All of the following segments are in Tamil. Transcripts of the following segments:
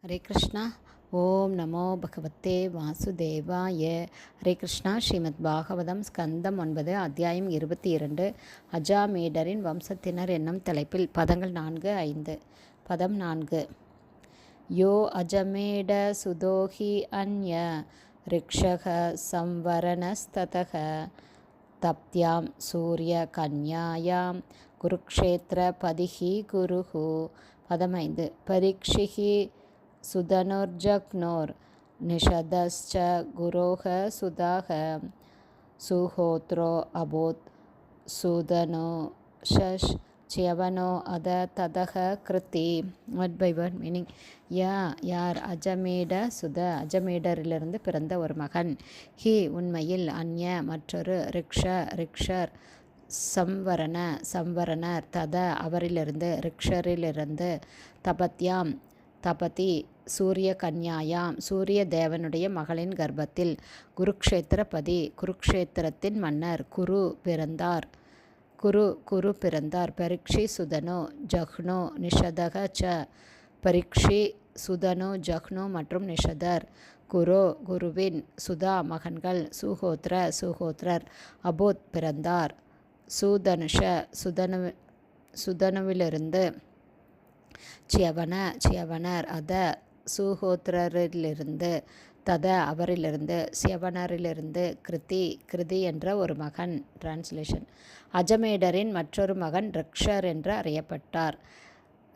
ஹரே கிருஷ்ணா. ஓம் நமோ பகவத்தே வாசுதேவாய. ஹரே கிருஷ்ணா. ஸ்ரீமத் பாகவதம் ஸ்கந்தம் 9 அத்தியாயம் 22 அஜாமேடரின் வம்சத்தினர் என்னும் தலைப்பில் பதங்கள் 4-5. பதம் 4. யோ அஜமேட சுதோஹி அன்ய ரிக்ஷக சம்வரணஸ்ததக தப்தியாம் சூரிய கன்யாயாம் குருக்ஷேத்திர பதிஹி குருஹு. பதம் 5. பரீக்ஷிஹி சுதனுர்ஜக்னோர் நிஷதஸ்ச குரோஹ சுதாக சுஹோத்ரோ அபோத் சுதனுஷஷ் ச்யவனோ அத ததக கிருதி. Word by word meaning. யார் அஜமேட சுத, அஜமேடரிலிருந்து பிறந்த ஒரு மகன். ஹி உண்மையில், அந்ய மற்றொரு, ரிக்ஷர் சம்வரணர் தத அவரிலிருந்து, ரிக்ஷரிலிருந்து, தபத்யாம் தபதி சூரிய கன்யாயாம் சூரிய தேவனுடைய மகளின் கர்ப்பத்தில், குருக்ஷேத்திரபதி குருக்ஷேத்திரத்தின் மன்னர், குரு பிறந்தார். பரீக்ஷி சுதனோ ஜஹ்னோ நிஷதக ச. பரீக்ஷி சுதனோ ஜஹ்னோ மற்றும் நிஷதர், குருவின் சுதா மகன்கள், சுஹோத்ரர் அபோத் பிறந்தார். சுதனுஷ சுதனுவிலிருந்து, ச்யவனர் அத சுஹோத்ரரிலிருந்து, தத அவரிலிருந்து, ச்யவனரிலிருந்து, கிருதி என்ற ஒரு மகன். டிரான்ஸ்லேஷன். அஜமேடரின் மற்றொரு மகன் ரிக்ஷர் என்று அறியப்பட்டார்.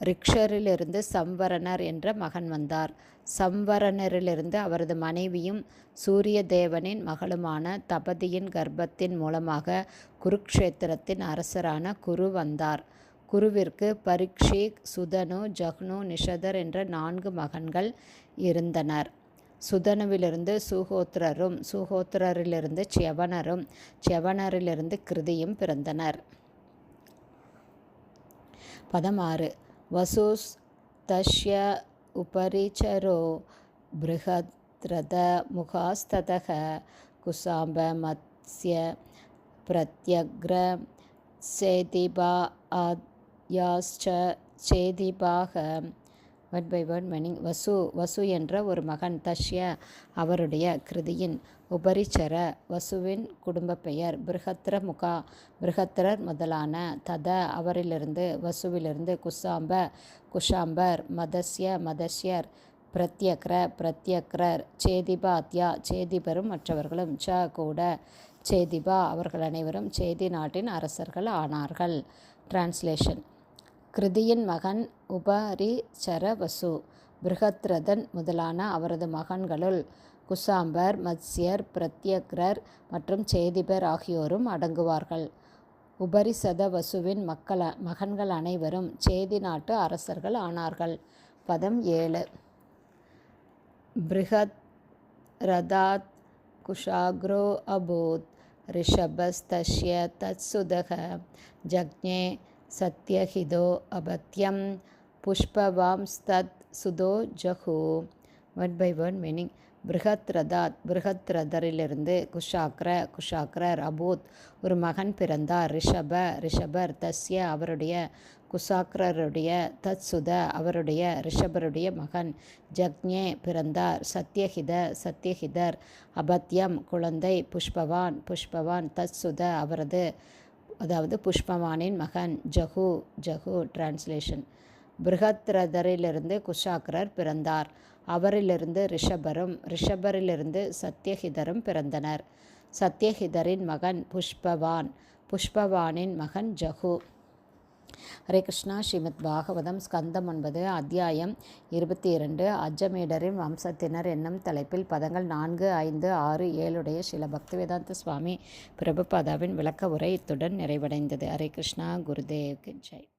ரிக்ஷரிலிருந்து சம்வரணர் என்ற மகன் வந்தார். சம்வரணரிலிருந்து அவரது மனைவியும் சூரிய தேவனின் மகளுமான தபதியின் கர்ப்பத்தின் மூலமாக குருக்ஷேத்திரத்தின் அரசரான குரு வந்தார். குருவிற்கு பரீக்ஷி, சுதனு, ஜஹ்னு, நிஷதர் என்ற 4 மகன்கள் இருந்தனர். சுதனுவிலிருந்து சுஹோத்ரரும், சுஹோத்ரரிலிருந்து ச்யவனரும், ச்யவனரிலிருந்து கிருதியும் பிறந்தனர். பதம் 6. வசூஸ் தஸ்ய உபரிச்சரோ ப்ருஹத்ரத முகாஸ்ததக குசாம்ப மத்ஸ்ய பிரத்யக்ர சேதிபா ஆத்யாஸ்ச சேதிபாக. Word by word meaning. வசு என்ற ஒரு மகன். தஷ்ய அவருடைய, கிருதியின், உபரிச்சர வசுவின் குடும்ப பெயர், பிருஹத்ரர் முதலான, தத அவரிலிருந்து, வசுவிலிருந்து, குஷாம்பர், மதஸ்யர், பிரத்யக்ரர், சேதிபாத்யா சேதிபரும் மற்றவர்களும், ச கூட, சேதிபா அவர்கள் அனைவரும் சேதி நாட்டின் அரசர்கள் ஆனார்கள். டிரான்ஸ்லேஷன். கிருதியின் மகன் உபரிச்சர வசு. பிருஹத்ரதன் முதலான அவரது மகன்களுள் குசாம்பர், மத்ஸ்யர், பிரத்யக்ரர் மற்றும் சேதிபர் ஆகியோரும் அடங்குவார்கள். உபரிசத வசுவின் மகன்கள் அனைவரும் சேதி நாட்டு அரசர்கள் ஆனார்கள். பதம் 7. பிருஹத்ரதாத் குஷாக்ரோ அபூத் ரிஷபஸ்தஸ்ய தத்சுதக ஜக்ஞே சத்யஹிதோ அபத்யம் புஷ்பவாம்ஸ்தத் சுதோ ஜஹு. Word by word meaning. பிருஹத்ரதரிலிருந்து குஷாக்ரர் அபூத் ஒரு மகன் பிறந்தார். ரிஷபர் தஸ்ய அவருடைய, குஷாக்ரருடைய, தத்சுத அவருடைய, ரிஷபருடைய மகன், ஜக்ஞே பிறந்தார். சத்யஹிதர் அபத்யம் குழந்தை, புஷ்பவான் தத்சுத அவரது, அதாவது புஷ்பவானின் மகன், ஜஹு. டிரான்ஸ்லேஷன். பிருஹத்ரதரிலிருந்து குஷாக்ரர் பிறந்தார். அவரிலிருந்து ரிஷபரிலிருந்து சத்யஹிதரும் பிறந்தனர். சத்யஹிதரின் மகன் புஷ்பவானின் மகன் ஜஹு. ஹரே கிருஷ்ணா. ஸ்ரீமத் பாகவதம் ஸ்கந்தம் 9 அத்தியாயம் 22 அஜமேடரின் வம்சத்தினர் என்னும் தலைப்பில் பதங்கள் 4, 5, 6, 7 ஸ்ரீல பக்திவேதாந்த சுவாமி பிரபுபாதாவின் விளக்க உரை இத்துடன் நிறைவடைந்தது. ஹரே கிருஷ்ணா. குருதேவ் கி ஜெய்.